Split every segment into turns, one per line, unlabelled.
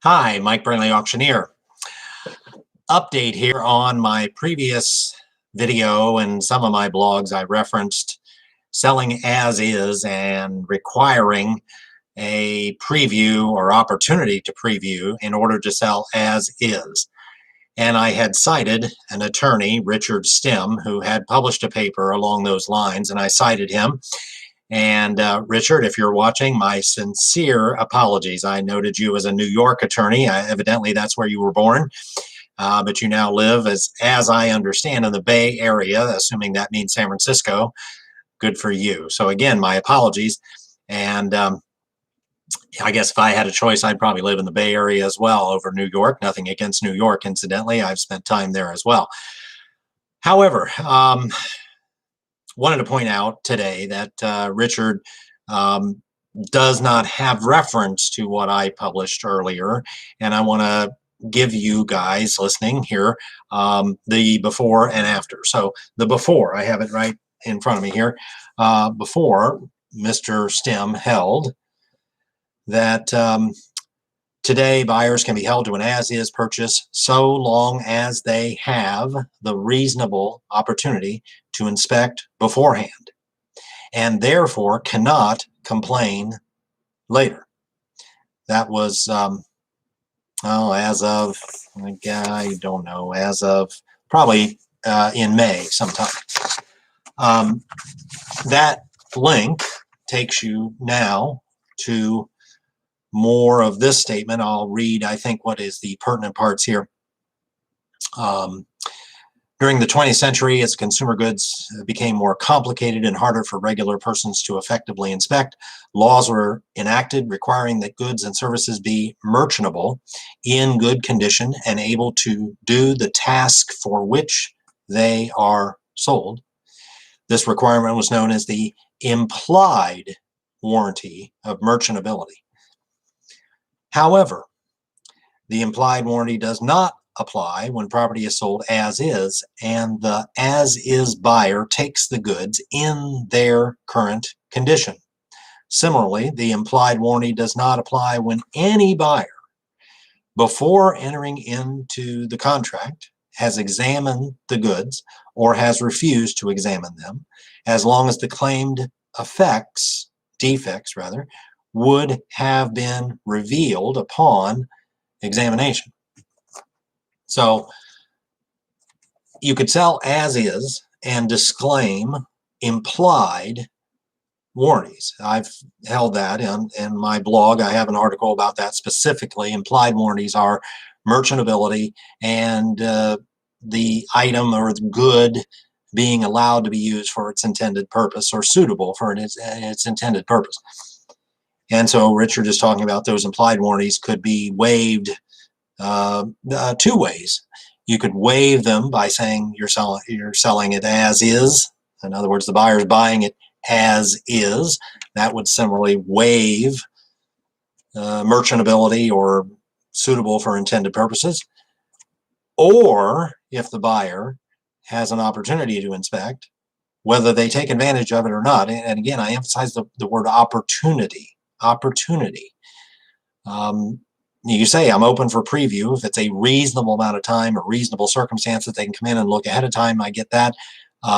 Hi, Mike Brantley, auctioneer. Update here on my previous video and some of my blogs. I referenced selling as is and requiring a preview or opportunity to preview in order to sell as is. And I had cited an attorney, Richard Stim, who had published a paper along those lines, and I cited him. And Richard, if you're watching, my sincere apologies. I noted you as a New York attorney. Evidently, that's where you were born. But you now live, as I understand, in the Bay Area, assuming that means San Francisco. Good for you. So again, my apologies. And I guess if I had a choice, I'd probably live in the Bay Area as well over New York. Nothing against New York, incidentally. I've spent time there as well. However, wanted to point out today that Richard does not have reference to what I published earlier, and I want to give you guys listening here the before and after. So the before, I have it right in front of me here. Before, Mr. Stim held that today buyers can be held to an as-is purchase so long as they have the reasonable opportunity to inspect beforehand, and therefore cannot complain later. That was as of, I don't know, as of probably in May sometime. That link takes you now to more of this statement. I'll read, I think, what is the pertinent parts here. During the 20th century, as consumer goods became more complicated and harder for regular persons to effectively inspect, laws were enacted requiring that goods and services be merchantable, in good condition, and able to do the task for which they are sold. This requirement was known as the implied warranty of merchantability. However, the implied warranty does not apply when property is sold as is, and the as-is buyer takes the goods in their current condition. Similarly, the implied warranty does not apply when any buyer, before entering into the contract, has examined the goods or has refused to examine them, as long as the claimed defects, would have been revealed upon examination. So you could sell as is and disclaim implied warranties. I've held that in my blog. I have an article about that specifically. Implied warranties are merchantability and the item or the good being allowed to be used for its intended purpose or suitable for its intended purpose. And so Richard is talking about those implied warranties could be waived two ways. You could waive them by saying you're selling it as is. In other words, the buyer's buying it as is. That would similarly waive merchantability or suitable for intended purposes. Or if the buyer has an opportunity to inspect, whether they take advantage of it or not. And again, I emphasize the word opportunity. You say, I'm open for preview. If it's a reasonable amount of time or reasonable circumstances, they can come in and look ahead of time. I get that.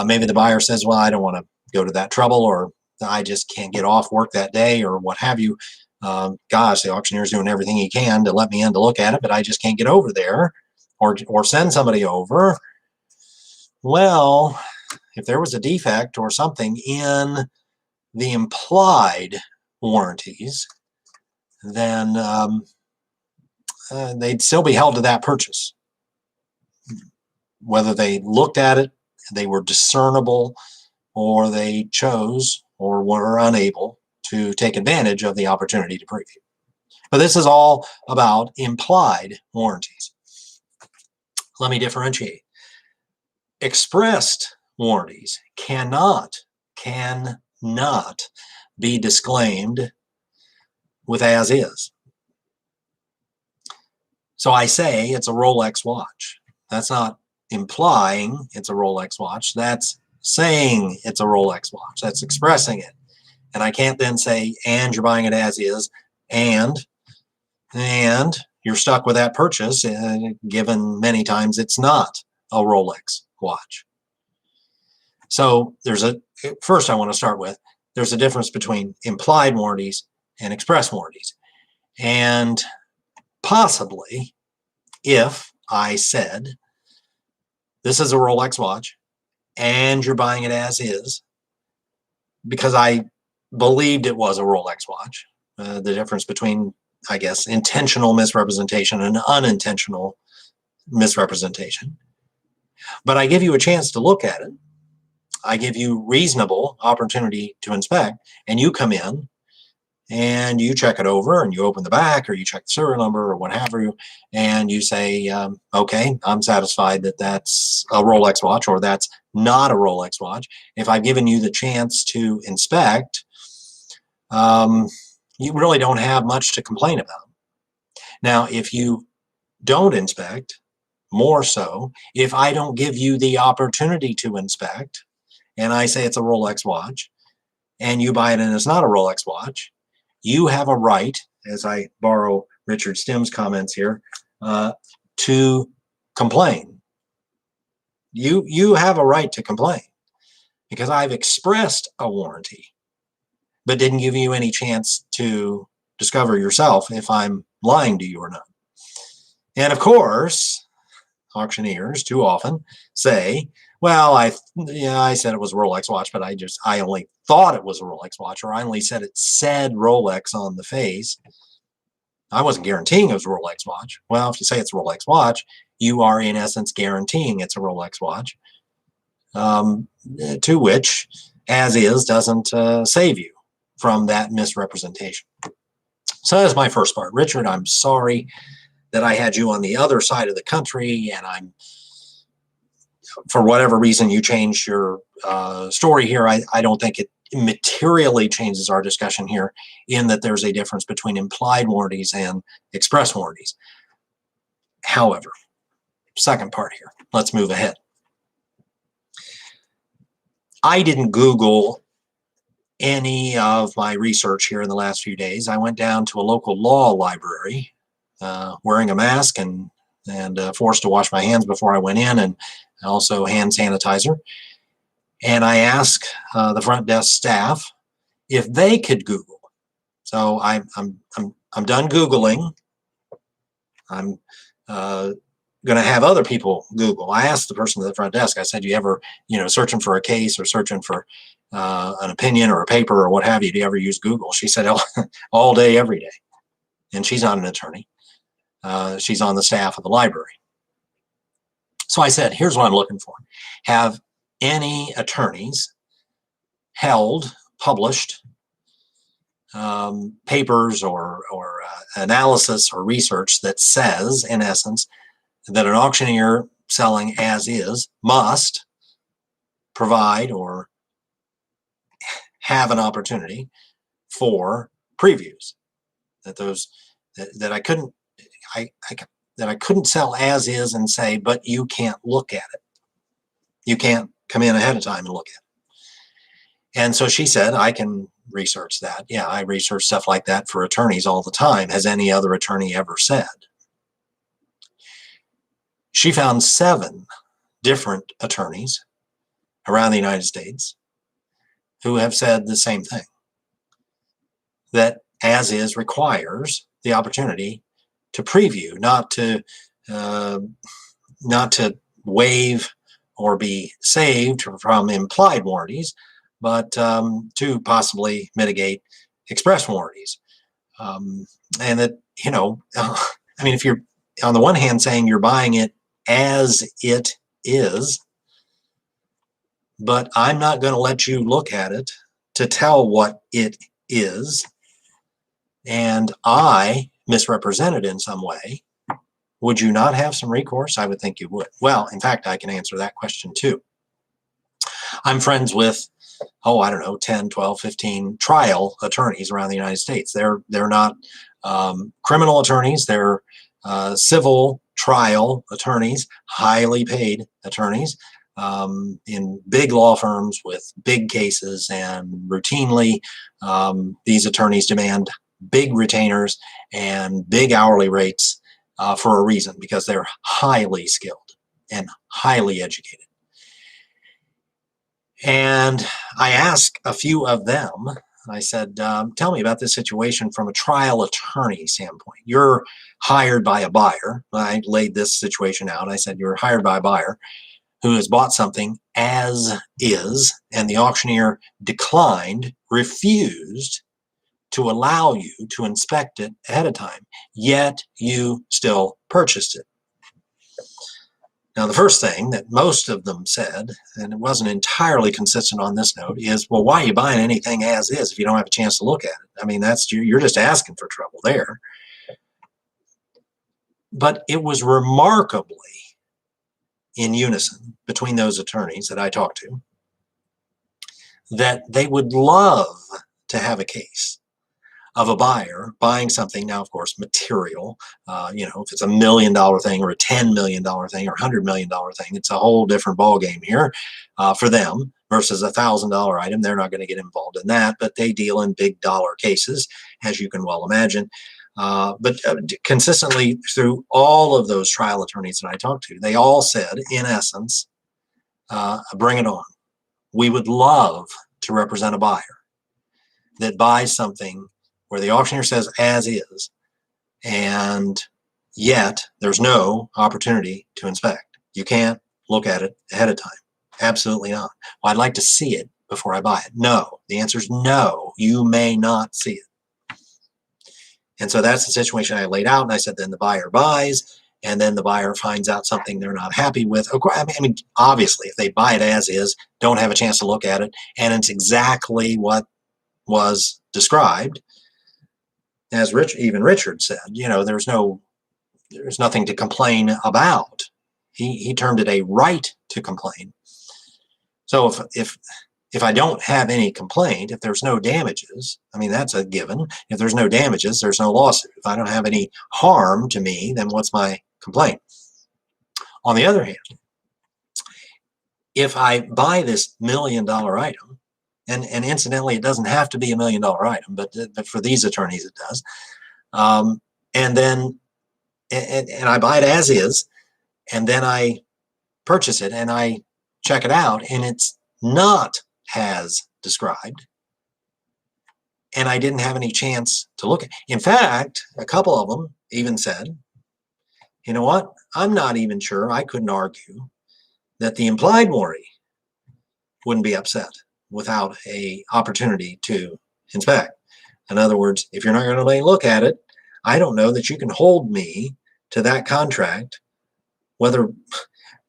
Maybe the buyer says, well, I don't want to go to that trouble, or I just can't get off work that day, or what have you. Gosh, the auctioneer's doing everything he can to let me in to look at it, but I just can't get over there, or send somebody over. Well, if there was a defect or something in the implied warranties, then they'd still be held to that purchase. Whether they looked at it, they were discernible, or they chose or were unable to take advantage of the opportunity to preview. But this is all about implied warranties. Let me differentiate. Expressed warranties cannot be disclaimed with as is. So I say it's a Rolex watch. That's not implying it's a Rolex watch. That's saying it's a Rolex watch. That's expressing it. And I can't then say, and you're buying it as is, and you're stuck with that purchase, given many times it's not a Rolex watch. So first I want to start with, there's a difference between implied warranties and express warranties. And possibly, if I said, this is a Rolex watch, and you're buying it as is, because I believed it was a Rolex watch, the difference between, I guess, intentional misrepresentation and unintentional misrepresentation. But I give you a chance to look at it. I give you reasonable opportunity to inspect, and you come in and you check it over and you open the back or you check the serial number or what have you, and you say, okay, I'm satisfied that that's a Rolex watch or that's not a Rolex watch. If I've given you the chance to inspect, you really don't have much to complain about. Now, if you don't inspect, more so, if I don't give you the opportunity to inspect, and I say it's a Rolex watch, and you buy it and it's not a Rolex watch, you have a right, as I borrow Richard Stim's comments here, to complain. You have a right to complain because I've expressed a warranty, but didn't give you any chance to discover yourself if I'm lying to you or not. And of course, auctioneers too often say, well, I said it was a Rolex watch, but I only thought it was a Rolex watch, or I only said it said Rolex on the face. I wasn't guaranteeing it was a Rolex watch. Well, if you say it's a Rolex watch, you are in essence guaranteeing it's a Rolex watch, to which, as is, doesn't save you from that misrepresentation. So that's my first part. Richard, I'm sorry that I had you on the other side of the country, and for whatever reason you changed your story here. I don't think it materially changes our discussion here, in that there's a difference between implied warranties and express warranties. However, second part here, let's move ahead. I didn't Google any of my research here in the last few days. I went down to a local law library, wearing a mask and forced to wash my hands before I went in, and also hand sanitizer. And I asked the front desk staff if they could Google. So I'm done Googling. I'm going to have other people Google. I asked the person at the front desk, I said, you ever, searching for a case or searching for an opinion or a paper or what have you, do you ever use Google? She said, all day, every day. And she's not an attorney. She's on the staff of the library. So I said, here's what I'm looking for. Have any attorneys published papers or analysis or research that says, in essence, that an auctioneer selling as is must provide or have an opportunity for previews, that I couldn't sell as is and say, but you can't look at it. You can't come in ahead of time and look at it. And so she said, I can research that. Yeah, I research stuff like that for attorneys all the time. Has any other attorney ever said? She found 7 different attorneys around the United States who have said the same thing, that as is requires the opportunity to preview, not to waive or be saved from implied warranties, but to possibly mitigate express warranties. And that, I mean, if you're on the one hand saying you're buying it as it is, but I'm not going to let you look at it to tell what it is, and I misrepresented in some way, would you not have some recourse? I would think you would. Well, in fact, I can answer that question too. I'm friends with, I don't know, 10, 12, 15 trial attorneys around the United States. They're not criminal attorneys. They're civil trial attorneys, highly paid attorneys, in big law firms with big cases, and routinely these attorneys demand big retainers and big hourly rates, for a reason, because they're highly skilled and highly educated. And I asked a few of them, I said, tell me about this situation from a trial attorney standpoint. You're hired by a buyer. I laid this situation out. I said, you're hired by a buyer who has bought something as is, and the auctioneer declined, refused to allow you to inspect it ahead of time, yet you still purchased it. Now, the first thing that most of them said, and it wasn't entirely consistent on this note, is, well, why are you buying anything as is if you don't have a chance to look at it? I mean, you're just asking for trouble there. But it was remarkably in unison between those attorneys that I talked to that they would love to have a case of a buyer buying something, now of course material, if it's $1 million thing or a $10 million thing or $100 million thing, it's a whole different ball game here for them versus a $1,000 item. They're not going to get involved in that, but they deal in big dollar cases, as you can well imagine. But consistently through all of those trial attorneys that I talked to, they all said, in essence, bring it on. We would love to represent a buyer that buys something where the auctioneer says as is, and yet there's no opportunity to inspect. You can't look at it ahead of time. Absolutely not. Well, I'd like to see it before I buy it. No. The answer is no. You may not see it. And so that's the situation I laid out. And I said, then the buyer buys, and then the buyer finds out something they're not happy with. Of course, I mean, obviously, if they buy it as is, don't have a chance to look at it, and it's exactly what was described, as even Richard said, there's nothing to complain about. He termed it a right to complain. So if I don't have any complaint, if there's no damages, I mean, that's a given. If there's no damages, there's no lawsuit. If I don't have any harm to me, then what's my complaint? On the other hand, if I buy this $1 million item, and incidentally, it doesn't have to be $1 million item, but for these attorneys, it does. And then I buy it as is, and then I purchase it and I check it out, and it's not as described, and I didn't have any chance to look at it. In fact, a couple of them even said, you know what? I'm not even sure. I couldn't argue that the implied warranty wouldn't be upset without a opportunity to inspect. In other words, if you're not going to let me look at it, I don't know that you can hold me to that contract, whether,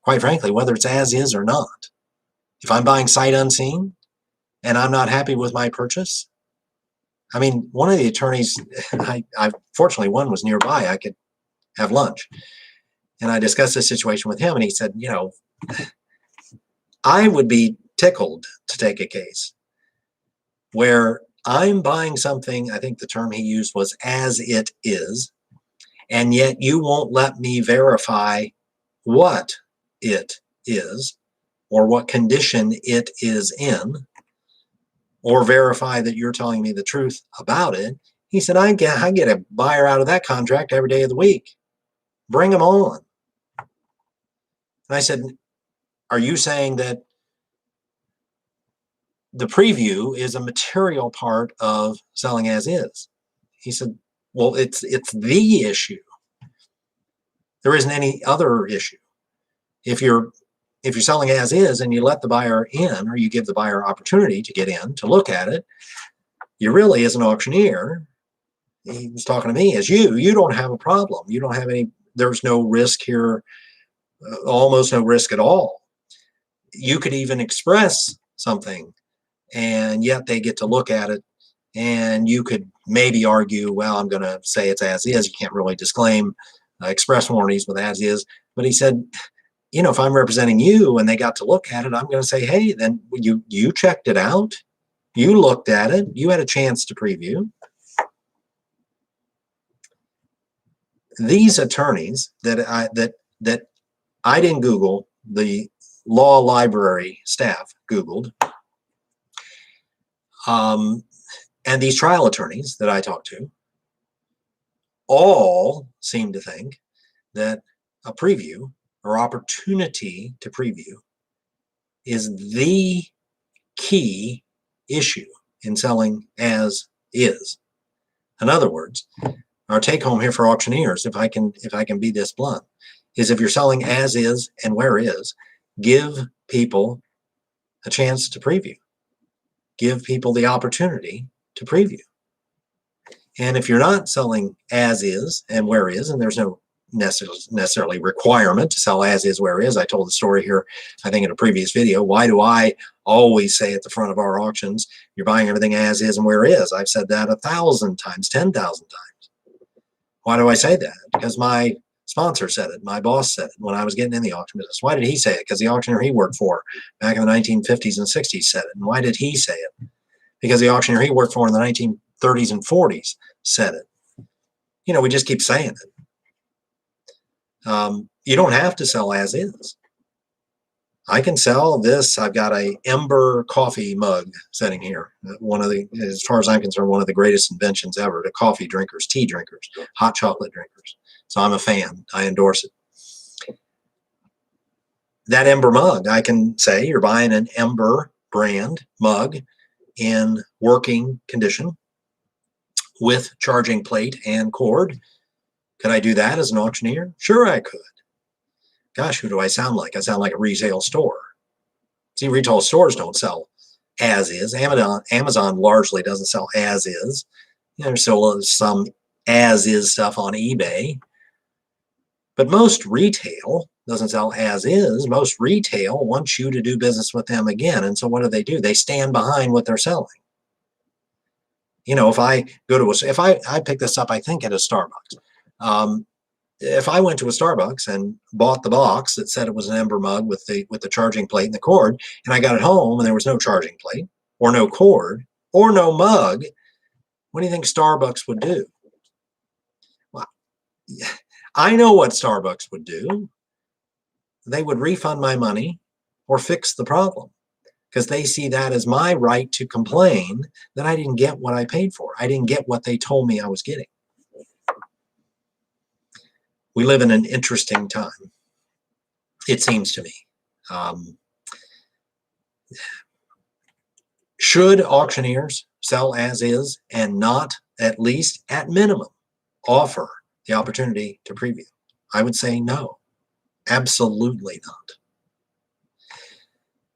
quite frankly, whether it's as is or not. If I'm buying sight unseen and I'm not happy with my purchase, I mean, one of the attorneys, I fortunately one was nearby, I could have lunch, and I discussed this situation with him, and he said, I would be tickled to take a case where I'm buying something, I think the term he used was as it is, and yet you won't let me verify what it is or what condition it is in, or verify that you're telling me the truth about it. He said, I get a buyer out of that contract every day of the week. Bring them on. And I said, are you saying that the preview is a material part of selling as is? He said, well, it's the issue. There isn't any other issue. If you're selling as is and you let the buyer in, or you give the buyer opportunity to get in to look at it, you really, as an auctioneer, he was talking to me as you don't have a problem. You don't have any, there's no risk here, almost no risk at all. You could even express something, and yet they get to look at it, and you could maybe argue, well, I'm going to say it's as is. You can't really disclaim express warranties with as is. But he said, if I'm representing you and they got to look at it, I'm going to say, hey, then you checked it out. You looked at it. You had a chance to preview. These attorneys that I didn't Google, the law library staff Googled, and these trial attorneys that I talked to all seem to think that a preview or opportunity to preview is the key issue in selling as is. In other words, our take home here for auctioneers, if I can be this blunt, is if you're selling as is and where is, give people a chance to preview. Give people the opportunity to preview. And if you're not selling as is and where is, and there's no necessarily requirement to sell as is, where is. I told the story here, I think in a previous video. Why do I always say at the front of our auctions, you're buying everything as is and where is? I've said that 1,000 times, 10,000 times. Why do I say that? Because my sponsor said it. My boss said it when I was getting in the auction business. Why did he say it? Because the auctioneer he worked for back in the 1950s and 60s said it. And why did he say it? Because the auctioneer he worked for in the 1930s and 40s said it. You know, we just keep saying it. You don't have to sell as is. I can sell this. I've got a Ember coffee mug sitting here. One of the, as far as I'm concerned, one of the greatest inventions ever to coffee drinkers, tea drinkers, hot chocolate drinkers. So I'm a fan. I endorse it. That Ember mug, I can say you're buying an Ember brand mug in working condition with charging plate and cord. Could I do that as an auctioneer? Sure, I could. Gosh, who do I sound like? I sound like a retail store. See, retail stores don't sell as is. Amazon largely doesn't sell as is. You know, there's still some as is stuff on eBay. But most retail doesn't sell as is. Most retail wants you to do business with them again. And so what do? They stand behind what they're selling. You know, if I go to if I pick this up, I think at a Starbucks. If I went to a Starbucks and bought the box that said it was an Ember mug with the charging plate and the cord, and I got it home and there was no charging plate or no cord or no mug, what do you think Starbucks would do? Well, I know what Starbucks would do. They would refund my money or fix the problem, because they see that as my right to complain that I didn't get what I paid for. I didn't get what they told me I was getting. We live in an interesting time, it seems to me. Should auctioneers sell as is and not, at least at minimum, offer the opportunity to preview? I would say no, absolutely not.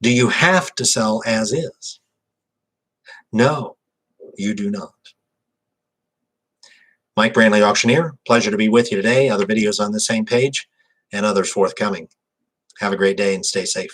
Do you have to sell as is? No, you do not. Mike Brantley, Auctioneer. Pleasure to be with you today. Other videos on the same page and others forthcoming. Have a great day and stay safe.